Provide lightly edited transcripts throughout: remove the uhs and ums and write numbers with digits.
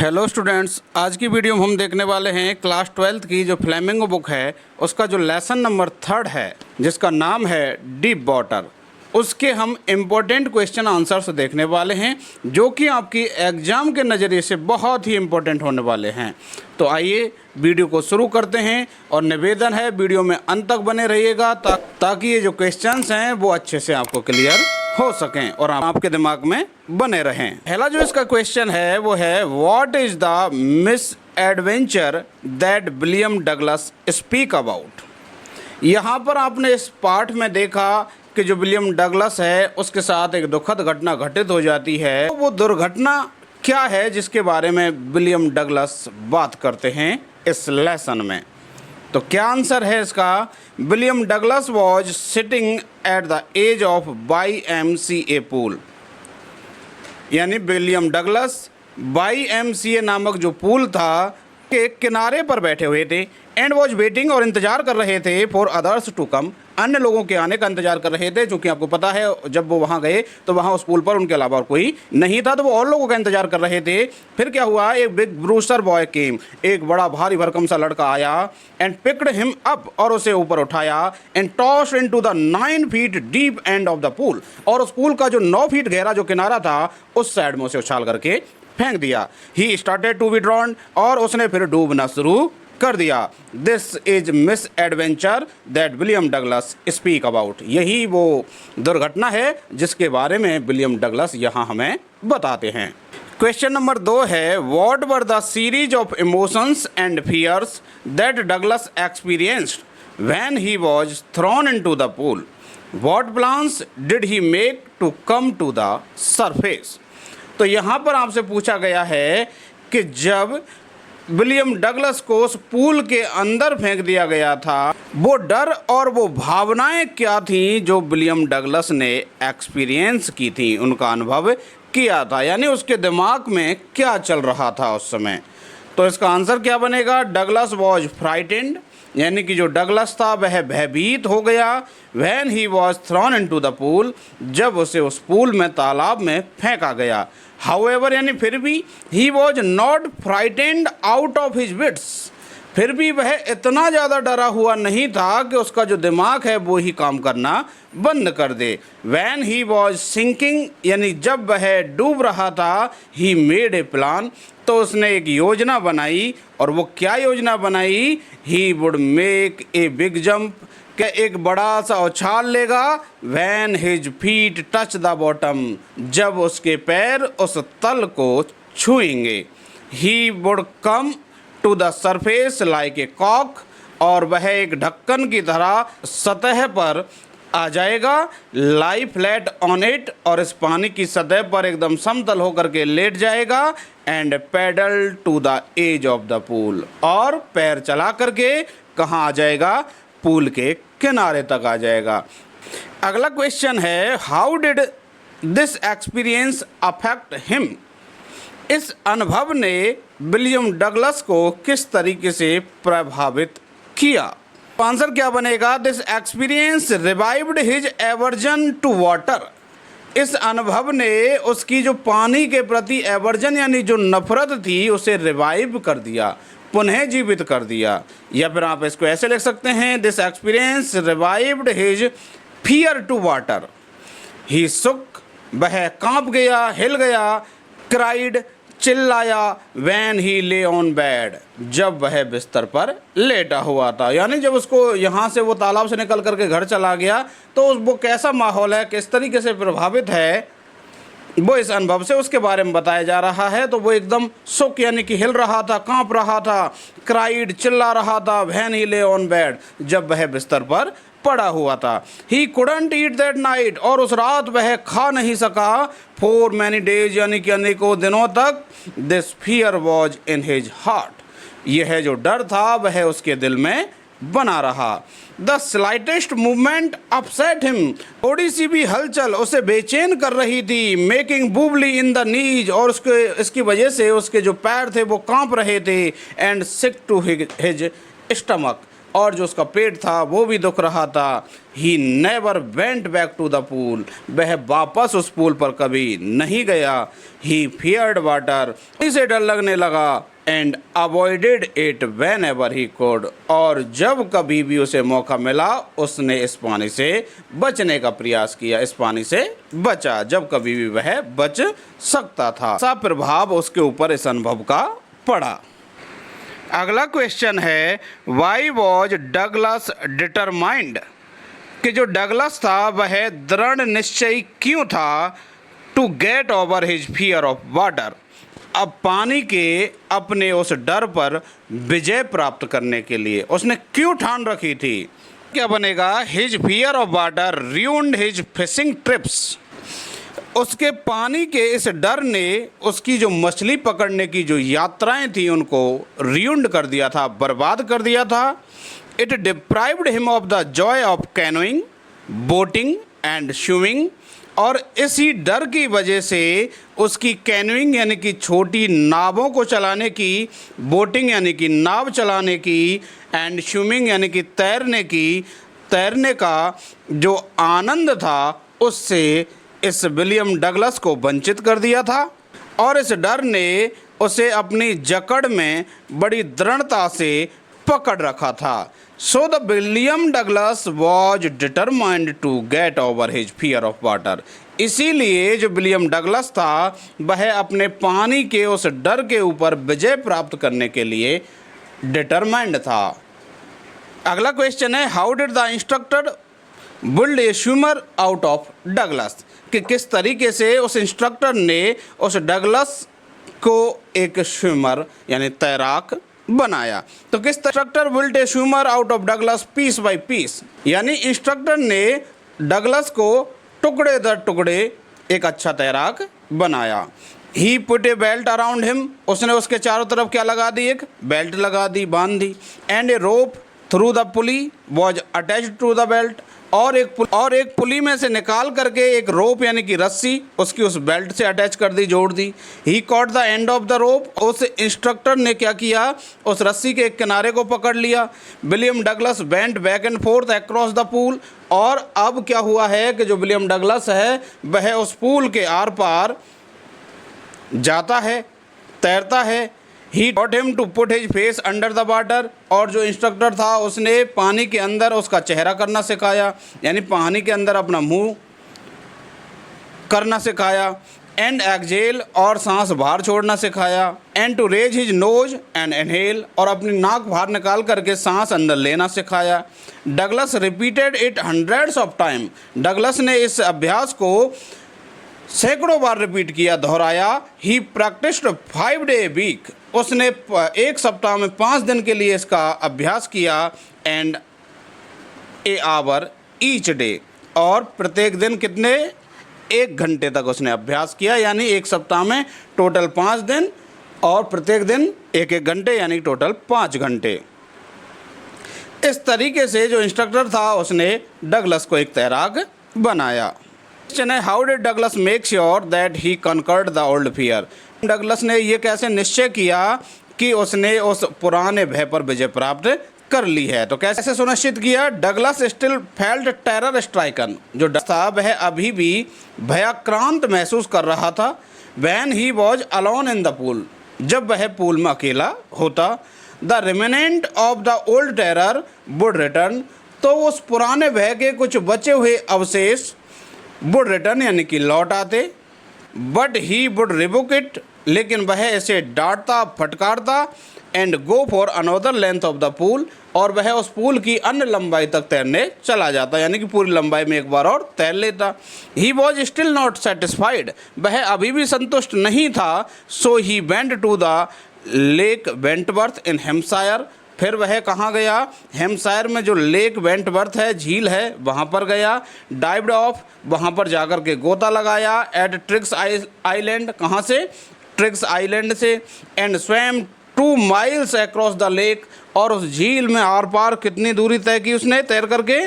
Hello students, आज की video में हम देखने वाले हैं क्लास 12th की जो फ्लेमिंगो बुक है उसका जो लेसन नंबर 3 है जिसका नाम है डीप वाटर। उसके हम इम्पोर्टेंट क्वेश्चन आंसर्स देखने वाले हैं जो कि आपकी एग्ज़ाम के नज़रिए से बहुत ही इम्पोर्टेंट होने वाले हैं। तो आइए वीडियो को शुरू करते हैं और निवेदन है वीडियो में अंत तक बने रहिएगा ताकि ये जो क्वेश्चंस हैं वो अच्छे से आपको क्लियर हो सकें और आपके दिमाग में बने रहें। पहला जो इसका क्वेश्चन है वो है what is the miss adventure that William Douglas speak about. यहाँ पर आपने इस पाठ में देखा कि जो विलियम डगलस है उसके साथ एक दुखद घटना घटित हो जाती है। तो वो दुर्घटना क्या है जिसके बारे में विलियम डगलस बात करते हैं इस लेसन में। तो क्या आंसर है इसका? William Douglas was sitting at the edge of YMCA pool, यानी विलियम डगलस YMCA नामक जो पूल था के किनारे पर बैठे हुए थे एंड वॉज वेटिंग और इंतज़ार कर रहे थे फॉर अदर्स टू कम, अन्य लोगों के आने का इंतजार कर रहे थे। चूँकि आपको पता है जब वो वहाँ गए तो वहाँ उस पुल पर उनके अलावा और कोई नहीं था, तो वो और लोगों का इंतजार कर रहे थे। फिर क्या हुआ, एक बिग ब्रूस्टर बॉय केम, एक बड़ा भारी भरकम सा लड़का आया एंड पिक्ड हिम अप, और उसे ऊपर उठाया and tossed into the 9 feet deep and of the pool, और उस पूल का जो 9 फीट गहरा जो किनारा था उस साइड में उसे उछाल करके फेंक दिया। He started to be drown, और उसने फिर डूबना शुरू कर दिया। This is misadventure that William Douglas speak about. यही वो दुर्घटना है जिसके बारे में विलियम डगलस यहाँ हमें बताते हैं। क्वेश्चन नंबर 2 है what were the series of emotions and fears that Douglas experienced when he was thrown into the pool. What plans did he make to come to the surface. तो यहाँ पर आपसे पूछा गया है कि जब विलियम डगलस को उस पूल के अंदर फेंक दिया गया था, वो डर और वो भावनाएं क्या थीं जो विलियम डगलस ने एक्सपीरियंस की थी, उनका अनुभव किया था, यानी उसके दिमाग में क्या चल रहा था उस समय। तो इसका आंसर क्या बनेगा? डगलस वॉज फ्राइटेंड, यानी कि जो डगलस था वह भयभीत हो गया। When he was throne into the pool, जब उसे उस पूल में तालाब में फेंका गया। हाउएवर, यानी फिर भी, he was not frightened out of his wits, फिर भी वह इतना ज़्यादा डरा हुआ नहीं था कि उसका जो दिमाग है वो ही काम करना बंद कर दे। व्हेन ही वॉज सिंकिंग, यानी जब वह डूब रहा था, ही मेड ए प्लान, तो उसने एक योजना बनाई। और वो क्या योजना बनाई? He would make a big jump, कि एक बड़ा सा उछाल लेगा। When his feet touch the bottom, जब उसके पैर उस तल को छुएंगे। He would come to the surface like a कॉक, और वह एक ढक्कन की तरह सतह पर आ जाएगा। लाई फ्लैट ऑन इट, और इस पानी की सतह पर एकदम समतल होकर के लेट जाएगा। And paddle to the edge of the pool, और पैर चला करके कहाँ आ जाएगा? पूल के किनारे तक आ जाएगा। अगला क्वेश्चन है how did this experience affect him. इस अनुभव ने विलियम डगलस को किस तरीके से प्रभावित किया? आंसर क्या बनेगा? This experience revived his aversion to water. इस अनुभव ने उसकी जो पानी के प्रति एवर्जन यानी जो नफरत थी उसे रिवाइव कर दिया, पुनः जीवित कर दिया। या फिर आप इसको ऐसे लिख सकते हैं this experience revived his fear to water. He shook, वह कांप गया, हिल गया। क्राइड, चिल्लाया। व्हेन ही ले ऑन बेड, जब वह बिस्तर पर लेटा हुआ था, यानी जब उसको यहाँ से वो तालाब से निकल करके घर चला गया तो वो कैसा माहौल है, किस तरीके से प्रभावित है, वो इस अनुभव से उसके बारे में बताया जा रहा है। तो वो एकदम सुक यानी कि हिल रहा था, कांप रहा था। क्राइड, चिल्ला रहा था। व्हेन ही ले ऑन बेड, जब वह बिस्तर पर पड़ा हुआ था। He couldn't eat that night, और उस रात वह खा नहीं सका। फॉर मैनी डेज, यानी कि अनेकों दिनों तक। This fear was in his heart, यह जो डर था वह उसके दिल में बना रहा। The slightest movement upset him, थोड़ी सी भी हलचल उसे बेचैन कर रही थी। Making Bubli in the knees, और इसकी वजह से उसके जो पैर थे वो कांप रहे थे। And sick to his stomach, और जो उसका पेट था वो भी दुख रहा था। He never went back to the pool, वह वापस उस पूल पर कभी नहीं गया। ही फियर्ड वाटर, इसे डर लगने लगा। And avoided it when ever he code, और जब कभी भी उसे मौका मिला उसने इस पानी से बचने का प्रयास किया, इस पानी से बचा जब कभी भी वह बच सकता था। सा प्रभाव उसके ऊपर इस अनुभव का पड़ा। अगला क्वेश्चन है, वाई वॉज डगलस डिटरमाइंड, कि जो डगलस था वह दृढ़ निश्चयी क्यों था to get over his fear of water, अब पानी के अपने उस डर पर विजय प्राप्त करने के लिए उसने क्यों ठान रखी थी। क्या बनेगा, his fear of water ruined his fishing trips, उसके पानी के इस डर ने उसकी जो मछली पकड़ने की जो यात्राएं थी उनको ruined कर दिया था, बर्बाद कर दिया था। It deprived him of the Joy of canoeing, boating and swimming, और इसी डर की वजह से उसकी कैनोइंग यानी कि छोटी नावों को चलाने की, बोटिंग यानी कि नाव चलाने की, एंड स्विमिंग यानी कि तैरने का जो आनंद था उससे इस विलियम डगलस को वंचित कर दिया था। और इस डर ने उसे अपनी जकड़ में बड़ी दृढ़ता से पकड़ रखा था। So the William Douglas was determined to get over his fear of water, इसीलिए जो विलियम डगलस था वह अपने पानी के उस डर के ऊपर विजय प्राप्त करने के लिए डिटरमाइंड था। अगला क्वेश्चन है, how did the instructor build a swimmer out of Douglas, कि किस तरीके से उस इंस्ट्रक्टर ने उस डगलस को एक स्विमर यानी तैराक बनाया। तो किस instructor build a swimmer out of Douglas piece by piece, यानी इंस्ट्रक्टर ने डगलस को टुकड़े दर टुकड़े एक अच्छा तैराक बनाया। He put a belt around him, उसने उसके चारों तरफ क्या लगा दी, एक बेल्ट लगा दी, बांध दी। And a rope through the pulley was attached to the belt, और एक पुली में से निकाल करके एक रोप यानी कि रस्सी उसकी उस बेल्ट से अटैच कर दी, जोड़ दी। He caught the end of the rope, उस इंस्ट्रक्टर ने क्या किया, उस रस्सी के एक किनारे को पकड़ लिया। William Douglas went back and fourth across the pool, और अब क्या हुआ है कि जो विलियम डगलस है वह उस पूल के आर पार जाता है, तैरता है। He taught him to put his face under the water, और जो इंस्ट्रक्टर था उसने पानी के अंदर उसका चेहरा करना सिखाया, यानी पानी के अंदर अपना मुंह करना सिखाया। एंड एक्सहेल, और सांस बाहर छोड़ना सिखाया। And to raise his nose and inhale, और अपनी नाक बाहर निकाल करके सांस अंदर लेना सिखाया। Douglas repeated it hundreds of time, Douglas ने इस अभ्यास को सैकड़ों बार रिपीट किया, दोहराया। ही प्रैक्टिस्ड 5 डे वीक, उसने एक सप्ताह में 5 दिन के लिए इसका अभ्यास किया। And a hour each day, और प्रत्येक दिन कितने, 1 घंटे तक उसने अभ्यास किया, यानी एक सप्ताह में टोटल 5 दिन और प्रत्येक दिन 1-1 घंटे, यानी टोटल 5 घंटे। इस तरीके से जो इंस्ट्रक्टर था उसने डगलस को एक तैराक बनाया। क्वेश्चन है, how did Douglas make sure that he conquered the old fear, Douglas ने ये कैसे निश्चय किया कि उसने उस पुराने भय पर विजय प्राप्त कर ली है। तो कैसे सुनिश्चित किया, Douglas still felt terror stricken, जो डगलस था वह अभी भी भयाक्रांत महसूस कर रहा था। When he was alone in the pool, जब वह पूल में अकेला होता। The remnant of the old terror would return, तो उस पुराने भय के कुछ बचे हुए अवशेष वुड रिटर्न यानी कि लौट आते। But he would rebuke it, लेकिन वह इसे डांटता फटकारता। And go for another length of the pool, और वह उस पूल की अन्य लंबाई तक तैरने चला जाता, यानी कि पूरी लंबाई में एक बार और तैर लेता। He was still not satisfied, वह अभी भी संतुष्ट नहीं था। So he went to the Lake Wentworth in Hampshire, फिर वह कहाँ गया, हेम्पशायर में जो लेक वेंटवर्थ है, झील है, वहाँ पर गया। डाइव्ड ऑफ, वहाँ पर जाकर के गोता लगाया। एट ट्रिक्स आइलैंड, कहाँ से, ट्रिक्स आइलैंड से। And swum 2 miles across the lake, और उस झील में आर पार कितनी दूरी तय की उसने तैर करके,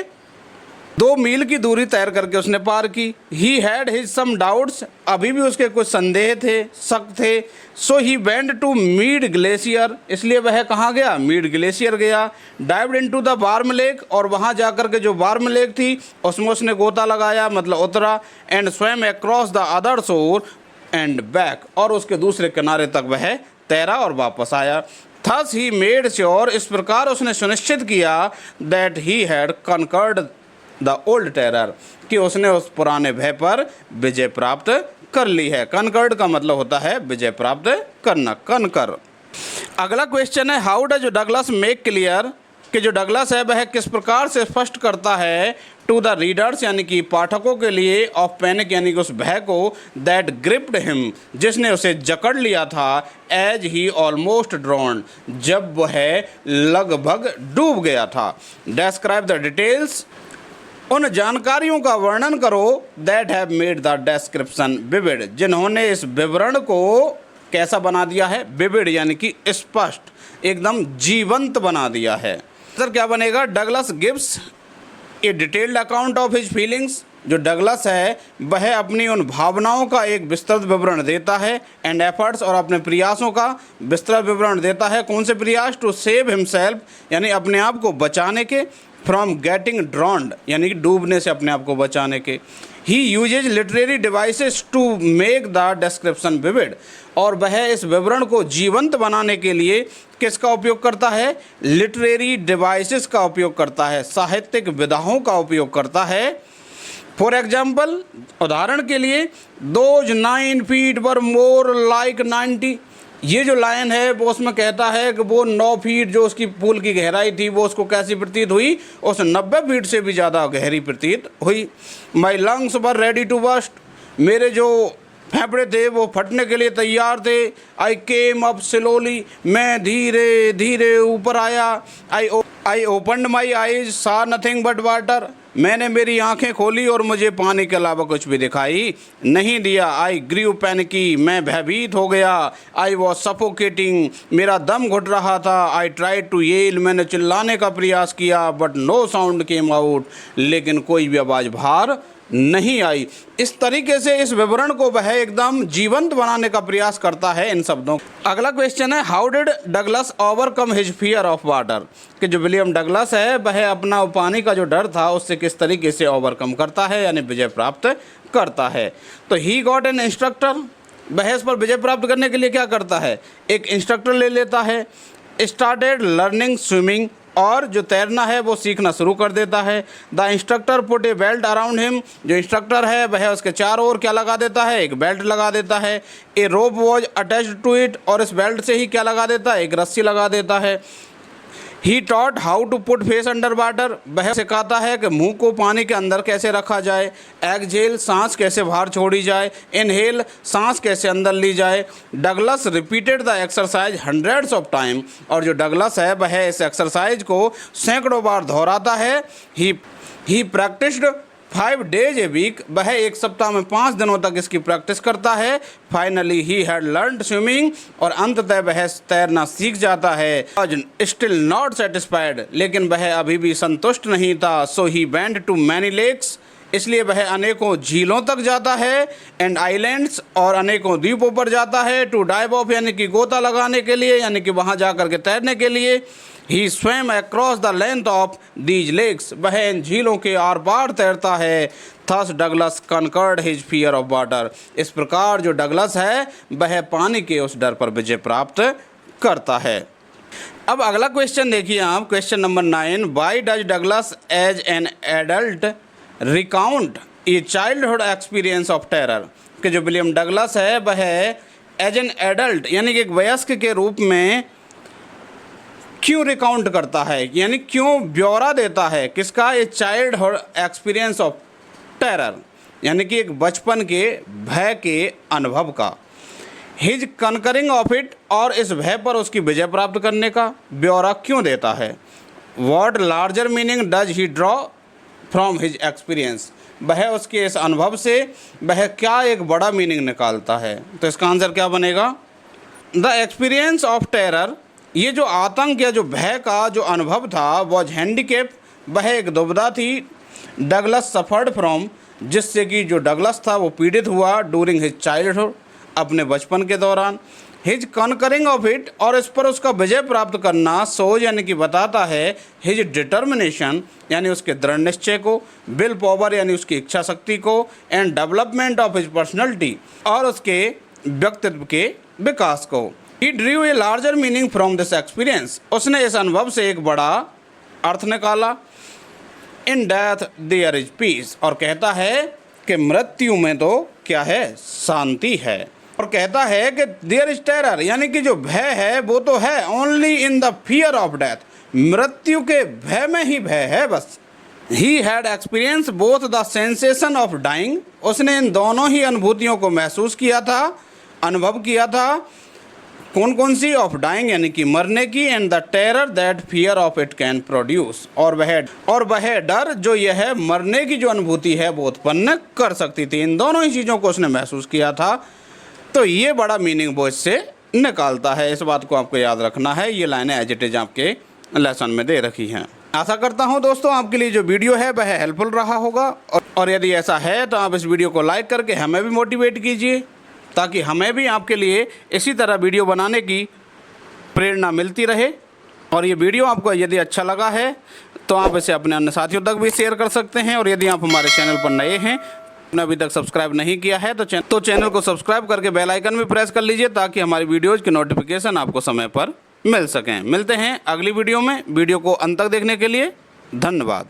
2 मील की दूरी तैर करके उसने पार की। He had his some doubts, अभी भी उसके कुछ संदेह थे, शक थे। So he went to Mead Glacier, इसलिए वह कहाँ गया? मीड ग्लेशियर गया। Dived into the warm lake, और वहाँ जाकर के जो वार्म लेक थी उसमें उसने गोता लगाया, मतलब उतरा। And swum across the other शोर एंड बैक, और उसके दूसरे किनारे तक वह तैरा और वापस आया। थस ही मेड श्योर, इस प्रकार उसने सुनिश्चित किया, that he had conquered the old terror, कि उसने उस पुराने भय पर विजय प्राप्त कर ली है। कनकर्ड का मतलब होता है विजय प्राप्त करना, कनकर। अगला क्वेश्चन है, how does Douglas make clear, कि जो डगलस है वह किस प्रकार से स्पष्ट करता है टू द रीडर्स, यानी कि पाठकों के लिए, ऑफ पैनिक, यानी कि उस भय को, दैट ग्रिप्ड हिम, जिसने उसे जकड़ लिया था, एज ही ऑलमोस्ट ड्रॉन्ड, जब वह लगभग डूब गया था। डिस्क्राइब द डिटेल्स, उन जानकारियों का वर्णन करो, that have made the description vivid, जिन्होंने इस विवरण को कैसा बना दिया है? विविड, यानी कि स्पष्ट, एकदम जीवंत बना दिया है। सर क्या बनेगा? Douglas gives A detailed account of his feelings, जो डगलस है वह अपनी उन भावनाओं का एक विस्तृत विवरण देता है। एंड एफर्ट्स, और अपने प्रयासों का विस्तृत विवरण देता है। कौन से प्रयास? टू सेव हिमसेल्फ, यानी अपने आप को बचाने के। फ्रॉम गेटिंग ड्रॉन्ड, यानी कि डूबने से अपने आप को बचाने के। He uses literary devices to make the description vivid, और वह इस विवरण को जीवंत बनाने के लिए किसका उपयोग करता है? लिटरेरी डिवाइसेस का उपयोग करता है, साहित्यिक विधाओं का उपयोग करता है। फॉर एग्जाम्पल, उदाहरण के लिए, those 9 feet were more like 90, ये जो लाइन है वो उसमें कहता है कि वो 9 फीट जो उसकी पूल की गहराई थी वो उसको कैसी प्रतीत हुई? उस 90 फीट से भी ज़्यादा गहरी प्रतीत हुई। My lungs were ready to burst, मेरे जो फेफड़े थे वो फटने के लिए तैयार थे। आई केम अप स्लोली, मैं धीरे धीरे ऊपर आया। आई ओपनड माई आईज, सा नथिंग बट वाटर, मैंने मेरी आंखें खोली और मुझे पानी के अलावा कुछ भी दिखाई नहीं दिया। आई ग्रीव पैनिकी, मैं भयभीत हो गया। आई वॉज सफोकेटिंग, मेरा दम घुट रहा था। आई ट्राइड टू येल, मैंने चिल्लाने का प्रयास किया, but no sound came out, लेकिन कोई भी आवाज़ बाहर नहीं आई। इस तरीके से इस विवरण को वह एकदम जीवंत बनाने का प्रयास करता है इन शब्दों। अगला क्वेश्चन है, how did Douglas overcome his fear of water, कि जो विलियम डगलस है वह अपना पानी का जो डर था उससे किस तरीके से ओवरकम करता है, यानी विजय प्राप्त करता है। तो ही गॉट एन इंस्ट्रक्टर, वह इस पर विजय प्राप्त करने के लिए क्या करता है? एक इंस्ट्रक्टर ले लेता है। स्टार्टेड लर्निंग स्विमिंग, और जो तैरना है वो सीखना शुरू कर देता है। The instructor put a belt around him, जो इंस्ट्रक्टर है वह उसके चारों ओर क्या लगा देता है? एक बेल्ट लगा देता है। ए रोप वॉज अटैच्ड टू इट, और इस बेल्ट से ही क्या लगा देता है? एक रस्सी लगा देता है। He taught how to put face under water, वह सिखाता है कि मुंह को पानी के अंदर कैसे रखा जाए। एक्सहेल, सांस कैसे बाहर छोड़ी जाए। इनहेल, सांस कैसे अंदर ली जाए। Douglas repeated the exercise hundreds of time, और जो डगलस है वह इस एक्सरसाइज को सैकड़ों बार दोहराता है। ही प्रैक्टिस्ड 5 डेज ए वीक, वह एक सप्ताह में 5 दिनों तक इसकी प्रैक्टिस करता है। Finally he had learned swimming, और अंततः वह तैरना सीख जाता है। स्टिल नॉट सेटिस्फाइड, लेकिन वह अभी भी संतुष्ट नहीं था। So he went to many lakes, इसलिए वह अनेकों झीलों तक जाता है। एंड आइलैंड्स, और अनेकों द्वीपों पर जाता है। टू डाइव ऑफ, यानी कि गोता लगाने के लिए, यानी कि वहाँ जा कर के तैरने के लिए। He swam across the length of these lakes, वह इन झीलों के आर पार तैरता है। Thus Douglas conquered his fear of water, इस प्रकार जो डगलस है वह पानी के उस डर पर विजय प्राप्त करता है। अब अगला क्वेश्चन देखिए आप, question number 9, why does Douglas as an adult recount a childhood experience of terror, कि जो विलियम डगलस है वह एज एन एडल्ट, यानी कि एक वयस्क के रूप में क्यों रिकाउंट करता है, यानी क्यों ब्यौरा देता है किसका? ए चाइल्डहुड एक्सपीरियंस ऑफ टेरर, यानी कि एक बचपन के भय के अनुभव का। हिज कनकरिंग ऑफ इट, और इस भय पर उसकी विजय प्राप्त करने का ब्यौरा क्यों देता है। What larger meaning does he draw from his experience, वह उसके इस अनुभव से वह क्या एक बड़ा मीनिंग निकालता है। तो इसका आंसर क्या बनेगा? द एक्सपीरियंस ऑफ टेरर, ये जो आतंक या जो भय का जो अनुभव था, वॉज हैंडीकेप, वह एक दुविधा थी। डगलस सफर्ड फ्रॉम, जिससे कि जो डगलस था वो पीड़ित हुआ डूरिंग हिज चाइल्डहुड, अपने बचपन के दौरान। हिज कॉन्करिंग ऑफ इट, और इस पर उसका विजय प्राप्त करना, सोज यानी कि बताता है हिज डिटर्मिनेशन यानी उसके दृढ़ निश्चय को, विल पावर यानी उसकी इच्छा शक्ति को, and development of his personality, और उसके व्यक्तित्व के विकास को। He derived a larger meaning from this experience, उसने इस अनुभव से एक बड़ा अर्थ निकाला। In death there is peace, और कहता है कि मृत्यु में तो क्या है, शांति है। और कहता है कि देयर इज टेरर, यानी कि जो भय है वो तो है only in the fear of death, मृत्यु के भय में ही भय है बस। He had experience both the sensation of dying, उसने इन दोनों ही अनुभूतियों को महसूस किया था, अनुभव किया था। कौन कौन सी? ऑफ डाइंग यानी कि मरने की, and the terror that fear of it can produce, और वह डर जो यह मरने की जो अनुभूति है वो उत्पन्न कर सकती थी। इन दोनों ही चीज़ों को उसने महसूस किया था। तो ये बड़ा मीनिंग वो इससे निकालता है, इस बात को आपको याद रखना है। ये लाइनें एज इट इज आपके लेसन में दे रखी हैं। आशा करता हूँ दोस्तों आपके लिए जो वीडियो है वह हेल्पफुल रहा होगा, और यदि ऐसा है तो आप इस वीडियो को लाइक करके हमें भी मोटिवेट कीजिए, ताकि हमें भी आपके लिए इसी तरह वीडियो बनाने की प्रेरणा मिलती रहे। और ये वीडियो आपको यदि अच्छा लगा है तो आप इसे अपने अन्य साथियों तक भी शेयर कर सकते हैं। और यदि आप हमारे चैनल पर नए हैं, आपने अभी तक सब्सक्राइब नहीं किया है तो चैनल को सब्सक्राइब करके बेल आइकन भी प्रेस कर लीजिए, ताकि हमारी वीडियोज़ की नोटिफिकेशन आपको समय पर मिल सकें। मिलते हैं अगली वीडियो में। वीडियो को अंत तक देखने के लिए धन्यवाद।